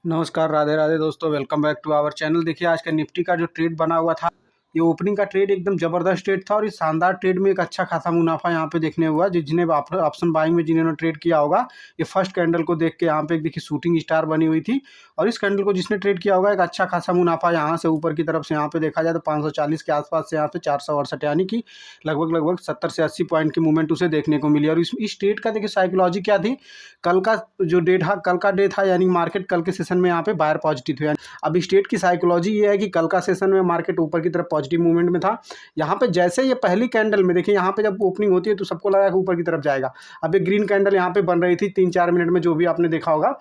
नमस्कार, राधे राधे दोस्तों, welcome back to our channel. देखिए आज का निफ्टी का जो ट्रेड बना हुआ था, ये ओपनिंग का ट्रेड एकदम ज़बरदस्त ट्रेड था और इस शानदार ट्रेड में एक अच्छा खासा मुनाफा यहाँ पे देखने हुआ। जिन्हें ऑप्शन बाइंग में जिन्होंने ट्रेड किया होगा, ये फर्स्ट कैंडल को देख के यहाँ पे देखिए शूटिंग स्टार बनी हुई थी और इस कैंडल को जिसने ट्रेड किया होगा एक अच्छा खासा मुनाफा यहाँ से ऊपर की तरफ से यहाँ पे देखा जाए तो 540 के आसपास से यहाँ पे 468 यानी कि लगभग 70 से 80 पॉइंट की मूवमेंट उसे देखने को मिली। और इस ट्रेड का देखिए साइकोलॉजी क्या थी, कल का जो डे था यानी मार्केट कल के सेशन में यहाँ पे बायर पॉजिटिव थे। अब इस ट्रेड की साइकोलॉजी ये है कि कल का सेशन में मार्केट ऊपर की तरफ पॉजिटिव मूवमेंट में था। यहाँ पे जैसे ये पहली कैंडल में देखिए, यहाँ पे जब ओपनिंग होती है तो सबको लगा कि ऊपर की तरफ जाएगा। अब एक ग्रीन कैंडल यहाँ पे बन रही थी 3-4 मिनट में, जो भी आपने देखा होगा।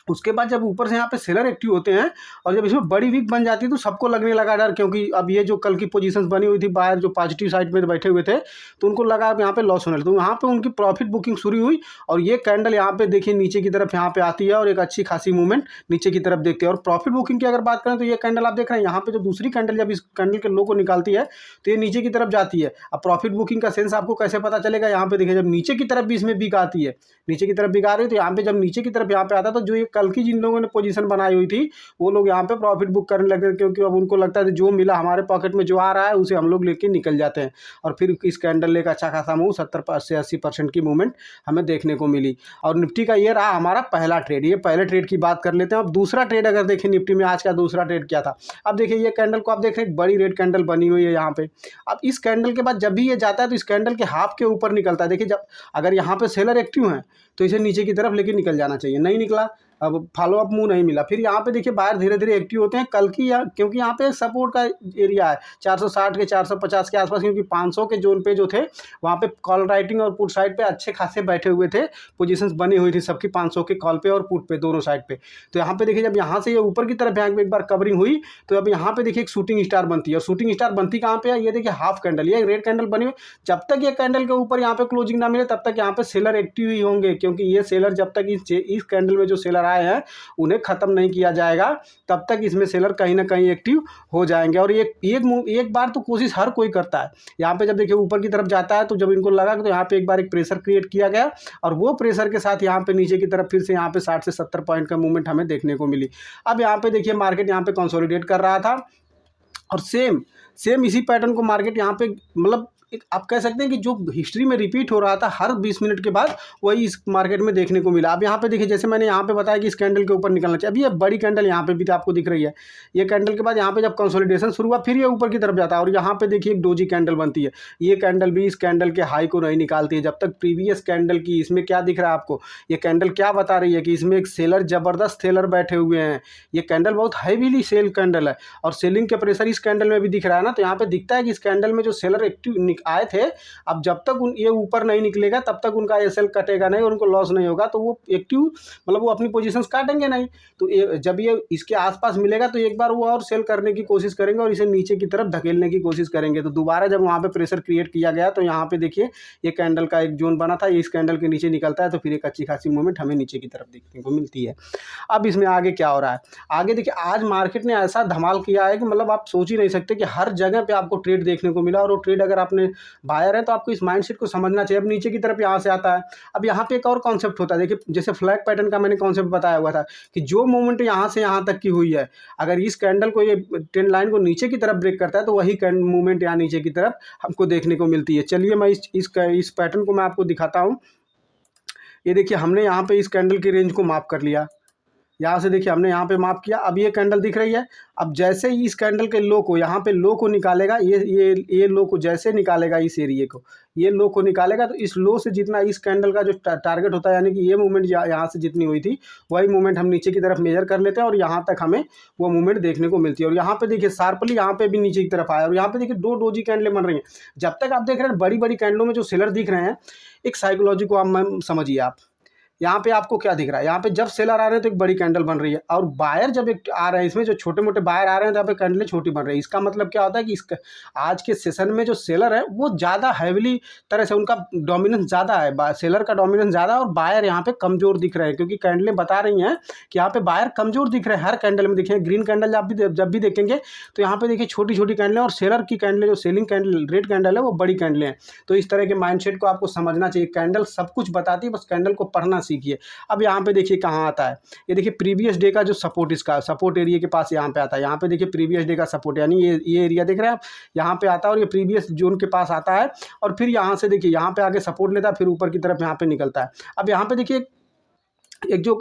उसके बाद जब ऊपर से यहाँ पे सेलर एक्टिव होते हैं और जब इसमें बड़ी वीक बन जाती है तो सबको लगने लगा डर, क्योंकि अब ये जो कल की पोजीशंस बनी हुई थी बाहर जो पॉजिटिव साइड में बैठे हुए थे, तो उनको लगा अब यहाँ पे लॉस होने लगा। तो यहाँ पे उनकी प्रॉफिट बुकिंग शुरू हुई और ये कैंडल यहाँ पे देखिए नीचे की तरफ यहाँ पे आती है और एक अच्छी खासी मूवमेंट नीचे की तरफ देखते हैं। और प्रॉफिट बुकिंग की अगर बात करें तो ये कैंडल आप देख रहे हैं, यहाँ पे जो दूसरी कैंडल जब इस कैंडल के लो को निकालती है तो ये नीचे की तरफ जाती है। अब प्रॉफिट बुकिंग का सेंस आपको कैसे पता चलेगा, यहाँ पे देखिए जब नीचे की तरफ भी इसमें बिक आती है, नीचे की तरफ बिक आ रही है, तो यहाँ पे जब नीचे की तरफ यहाँ पे आता है तो जो ये कल की जिन लोगों ने पोजीशन बनाई हुई थी वो लोग यहाँ पे प्रॉफिट बुक करने लगे, क्योंकि अब उनको लगता है जो मिला हमारे पॉकेट में जो आ रहा है उसे हम लोग लेके निकल जाते हैं। और फिर इस कैंडल लेकर अच्छा खासा मूव 70 से 80% की मूवमेंट हमें देखने को मिली। और निफ्टी का ये रहा हमारा पहला ट्रेड। ये पहले ट्रेड की बात कर लेते हैं। अब दूसरा ट्रेड अगर देखें निफ्टी में, आज का दूसरा ट्रेड क्या था। अब देखिए ये कैंडल को आप देख रहे हैं, बड़ी रेड कैंडल बनी हुई है यहाँ पे। अब इस कैंडल के बाद जब भी ये जाता है तो इस कैंडल के हाफ के ऊपर निकलता है। देखिए जब अगर यहाँ पे सेलर एक्टिव है तो इसे नीचे की तरफ लेके निकल जाना चाहिए, नहीं निकला, अब फॉलो अप मूव नहीं मिला। फिर यहाँ पे देखिए बाहर धीरे धीरे एक्टिव होते हैं कल की, क्योंकि यहाँ पे सपोर्ट का एरिया है 460 के 450 के आसपास, क्योंकि 500 के जोन पे जो थे वहाँ पे कॉल राइटिंग और पुट साइड पे अच्छे खासे बैठे हुए थे, पोजीशंस बनी हुई थी सबकी 500 के कॉल पे और पुट पे दोनों साइड पे। तो यहाँ पे देखिए जब यहाँ से ये ऊपर की तरफ बैंक में एक बार कवरिंग हुई तो अब यहाँ पे देखिए एक शूटिंग स्टार बनती है। और शूटिंग स्टार बनती कहाँ पे है, ये देखिए हाफ कैंडल, ये रेड कैंडल बनी हुई। जब तक ये कैंडल के ऊपर यहाँ पे क्लोजिंग ना मिले तब तक यहाँ पे सेलर एक्टिव ही होंगे, क्योंकि ये सेलर जब तक इस कैंडल में जो सेलर आए हैं उन्हें ख़त्म नहीं किया जाएगा तब तक इसमें सेलर कहीं ना कहीं एक्टिव हो जाएंगे। और एक बार तो कोशिश हर कोई करता है। यहाँ पे जब देखिए ऊपर की तरफ जाता है तो जब इनको लगा तो यहाँ पे एक बार एक प्रेशर क्रिएट किया गया और वो प्रेशर के साथ यहाँ पे नीचे की तरफ फिर से यहाँ पे 60 से 70 पॉइंट का मूवमेंट हमें देखने को मिली। अब यहाँ पे देखिए मार्केट यहाँ पे कंसोलिडेट कर रहा था और सेम इसी पैटर्न को मार्केट यहाँ पे मतलब आप कह सकते हैं कि जो हिस्ट्री में रिपीट हो रहा था हर 20 मिनट के बाद, वही इस मार्केट में देखने को मिला। अब यहाँ पे देखिए जैसे मैंने यहाँ पे बताया कि इस कैंडल के ऊपर निकलना चाहिए। अभी ये बड़ी कैंडल यहाँ पे भी तो आपको दिख रही है। ये कैंडल के बाद यहाँ पे जब कंसोलिडेशन शुरू हुआ फिर ये ऊपर की तरफ जाता है और यहाँ पे देखिए एक डोजी कैंडल बनती है। ये कैंडल भी इस कैंडल के हाई को नहीं निकालती है जब तक प्रीवियस कैंडल की। इसमें क्या दिख रहा है आपको, ये कैंडल क्या बता रही है कि इसमें एक सेलर, जबरदस्त सेलर बैठे हुए हैं। ये कैंडल बहुत हैवीली सेल कैंडल है और सेलिंग के प्रेशर इस कैंडल में भी दिख रहा है ना। तो यहाँ पे दिखता है कि इस कैंडल में जो सेलर एक्टिव आए थे, अब जब तक ये ऊपर नहीं निकलेगा तब तक उनका एसएल कटेगा नहीं और उनको लॉस नहीं होगा, तो वो एक्टिव मतलब वो अपनी पोजीशंस काटेंगे नहीं। तो जब ये इसके आसपास मिलेगा तो एक बार वो और सेल करने की कोशिश करेंगे और इसे नीचे की तरफ धकेलने की कोशिश करेंगे। तो दोबारा जब वहाँ पे प्रेशर क्रिएट किया गया तो यहाँ पे देखिए ये कैंडल का एक जोन बना था, ये इस कैंडल के नीचे निकलता है तो फिर एक अच्छी खासी मूवमेंट हमें नीचे की तरफ देखने को मिलती है। अब इसमें आगे क्या हो रहा है, आगे देखिए आज मार्केट ने ऐसा धमाल किया है कि मतलब आप सोच ही नहीं सकते कि हर जगह पे आपको ट्रेड देखने को मिला। और वो ट्रेड अगर आपने बायर है तो आपको इस माइंडसेट को समझना चाहिए। अब नीचे की तरफ यहाँ से आता है, अब यहाँ पे एक और कॉन्सेप्ट होता है। देखिए जैसे फ्लैग पैटर्न का मैंने कॉन्सेप्ट बताया हुआ था कि जो मूवमेंट यहाँ से यहाँ तक की हुई है, अगर इस कैंडल को, ये ट्रेंड लाइन को नीचे की तरफ ब्रेक करता है तो वही मूवमेंट यहाँ नीचे की तरफ हमको देखने को मिलती है। चलिए मैं इस पैटर्न को मैं आपको दिखाता हूँ। ये देखिए हमने यहाँ पे इस कैंडल की रेंज को माप कर लिया, यहाँ से देखिए हमने यहाँ पे माप किया। अब ये कैंडल दिख रही है, अब जैसे ही इस कैंडल के लो को, यहाँ पे लो को निकालेगा, ये लो को जैसे निकालेगा, इस एरिए को, ये लो को निकालेगा तो इस लो से जितना इस कैंडल का जो टारगेट होता है, यानी कि ये मूवमेंट यहाँ से जितनी हुई थी वही मूवमेंट हम नीचे की तरफ मेजर कर लेते हैं और यहाँ तक हमें वो मूवमेंट देखने को मिलती है। और यहाँ पे देखिए शार्पली यहाँ पे भी नीचे की तरफ आया और यहाँ पे देखिए दो डोजी कैंडलें बन रही हैं। जब तक आप देख रहे हैं बड़ी बड़ी कैंडलों में जो सेलर दिख रहे हैं, एक साइकोलॉजी को आप समझिए। आप यहाँ पे आपको क्या दिख रहा है, यहाँ पे जब सेलर आ रहे हैं तो एक बड़ी कैंडल बन रही है और बायर जब एक आ रहे हैं, इसमें जो छोटे मोटे बायर आ रहे हैं तो यहाँ पे कैंडलें छोटी बन रही है। इसका मतलब क्या होता है कि इसका आज के सेशन में जो सेलर है वो ज़्यादा हैविली तरह से, उनका डोमिनेंस ज़्यादा है, सेलर का डोमिनेंस ज़्यादा है और बायर यहाँ पे कमज़ोर दिख रहे हैं, क्योंकि कैंडलें बता रही हैं कि यहाँ पे बायर कमज़ोर दिख रहे हैं। हर कैंडल में देखिए, ग्रीन कैंडल जब भी देखेंगे तो यहाँ पे देखिए छोटी छोटी कैंडलें और सेलर की कैंडलें, जो सेलिंग कैंडल रेड कैंडल है वो बड़ी कैंडलें हैं। तो इस तरह के माइंडसेट को आपको समझना चाहिए। कैंडल सब कुछ बताती है, बस कैंडल को पढ़ना सीखिए। अब यहाँ पे देखिए कहाँ आता है, ये देखिए प्रीवियस डे का जो सपोर्ट, इसका सपोर्ट एरिया के पास यहाँ पे आता है। यहाँ पे देखिए प्रीवियस डे का सपोर्ट, यानी ये एरिया देख रहे हैं आप, यहाँ पे आता है और ये प्रीवियस जोन के पास आता है और फिर यहाँ से देखिए यहाँ पे आके सपोर्ट लेता है, फिर ऊपर की तरफ यहाँ पे निकलता है। अब यहाँ पे देखिए एक जो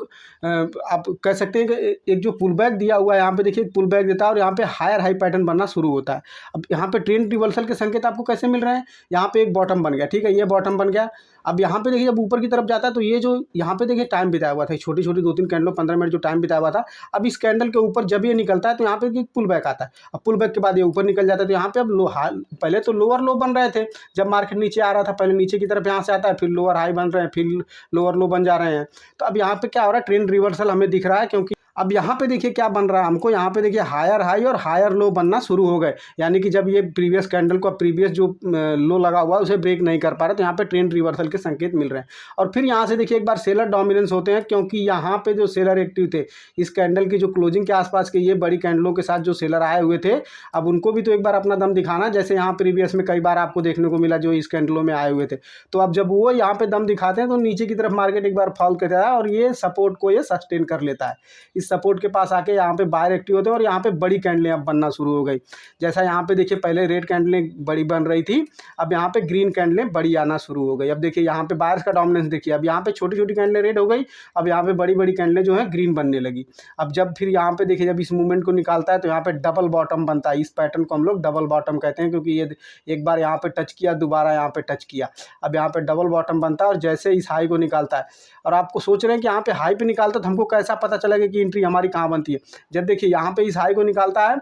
आप कह सकते हैं कि एक जो पुल बैक दिया हुआ है, यहाँ पे देखिए पुल बैक देता है और यहाँ पे हायर हाई पैटर्न बनना शुरू होता है। अब यहाँ पे ट्रेंड रिवर्सल के संकेत आपको कैसे मिल रहे हैं, यहाँ पे एक बॉटम बन गया, ठीक है, ये बॉटम बन गया। अब यहाँ पे देखिए जब ऊपर की तरफ जाता है तो ये जो यहाँ पे देखिए टाइम बिताया हुआ था, छोटी छोटी 2-3 कैंडलों 15 मिनट जो टाइम बिताया हुआ था, अब इस कैंडल के ऊपर जब ये निकलता है तो यहाँ पे पुल बैक आता है। अब पुल बैक के बाद ये ऊपर निकल जाता है तो यहाँ पे अब पहले तो लोअर लो बन रहे थे, जब मार्केट नीचे आ रहा था पहले नीचे की तरफ यहाँ से आता है, फिर लोअर हाई बन रहे हैं, फिर लोअर लो बन जा रहे हैं। तो अब यहाँ पे क्या हो रहा है, ट्रेंड रिवर्सल हमें दिख रहा है, क्योंकि अब यहाँ पे देखिए क्या बन रहा है हमको, यहाँ पे देखिए हायर हाई और हायर लो बनना शुरू हो गए, यानी कि जब ये प्रीवियस कैंडल को प्रीवियस जो लो लगा हुआ है उसे ब्रेक नहीं कर पा रहा, तो यहाँ पे ट्रेंड रिवर्सल के संकेत मिल रहे हैं। और फिर यहाँ से देखिए एक बार सेलर डोमिनेंस होते हैं, क्योंकि यहाँ पे जो सेलर एक्टिव थे इस कैंडल की जो क्लोजिंग के आसपास के ये बड़ी कैंडलों के साथ जो सेलर आए हुए थे, अब उनको भी तो एक बार अपना दम दिखाना, जैसे यहाँ प्रीवियस में कई बार आपको देखने को मिला जो इस कैंडलों में आए हुए थे। तो अब जब वो यहाँ पे दम दिखाते हैं तो नीचे की तरफ मार्केट एक बार फॉल करता है और ये सपोर्ट को ये सस्टेन कर लेता है। इस सपोर्ट के पास यहाँ पे बायर एक्टिव होते हैं और यहाँ पे बड़ी कैंडलें अब बनना शुरू हो गई। जैसा यहाँ पे देखिए पहले रेड कैंडलें बड़ी बन रही थी, अब यहाँ पे ग्रीन कैंडलें बड़ी आना शुरू हो गई। अब देखिए यहाँ पे बायर्स का डोमिनेंस देखिए, अब यहाँ पे छोटी छोटी कैंडलें रेड हो गई, अब यहाँ पे बड़ी बड़ी कैंडलें जो है ग्रीन बनने लगी। अब जब फिर यहाँ पे देखिए जब इस मूवमेंट को निकालता है तो यहाँ पे डबल बॉटम बनता है। इस पैटर्न को हम लोग डबल बॉटम कहते हैं, क्योंकि ये एक बार यहाँ पे टच किया, दोबारा यहाँ पे टच किया, अब यहाँ पे डबल बॉटम बनता है और जैसे इस हाई को निकालता है। और आपको सोच रहे हैं कि यहाँ पे हाई पे निकालता तो हमको कैसा पता चलेगा कि एंट्री हमारी कहाँ बनती है। जब देखिए यहाँ पे इस हाई को निकालता है,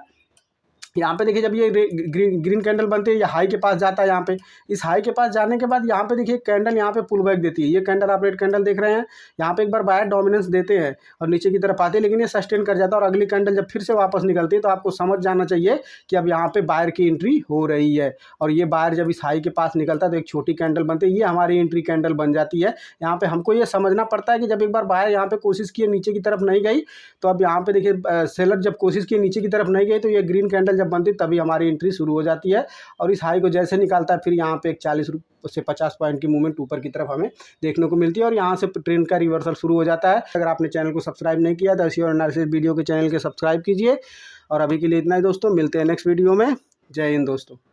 यहाँ पे देखिए जब ये ग्रीन कैंडल बनती है, ये हाई के पास जाता है। यहाँ पे इस हाई के पास जाने के बाद यहाँ पे देखिए कैंडल यहाँ पे पुल बैक देती है। ये कैंडल आप रेड कैंडल देख रहे हैं, यहाँ पे एक बार बायर डोमिनेंस देते हैं और नीचे की तरफ आते हैं, लेकिन ये सस्टेन कर जाता है और अगली कैंडल जब फिर से वापस निकलती है तो आपको समझ जाना चाहिए कि अब यहाँ पे बायर की एंट्री हो रही है। और ये बायर जब इस हाई के पास निकलता है तो एक छोटी कैंडल बनती है, ये हमारी एंट्री कैंडल बन जाती है। यहाँ पे हमको ये समझना पड़ता है कि जब एक बार बायर यहाँ पे कोशिश की नीचे की तरफ नहीं गई, तो अब यहाँ पे देखिए सेलर जब कोशिश की नीचे की तरफ नहीं गई तो ये ग्रीन कैंडल जब बनती तभी हमारी एंट्री शुरू हो जाती है। और इस हाई को जैसे निकालता है फिर यहाँ पे एक 40 से 50 पॉइंट की मूवमेंट ऊपर की तरफ हमें देखने को मिलती है और यहाँ से ट्रेंड का रिवर्सल शुरू हो जाता है। अगर आपने चैनल को सब्सक्राइब नहीं किया तो ऐसी और एनालिसिस वीडियो के चैनल के सब्सक्राइब कीजिए। और अभी के लिए इतना ही दोस्तों, मिलते हैं नेक्स्ट वीडियो में। जय हिंद दोस्तों।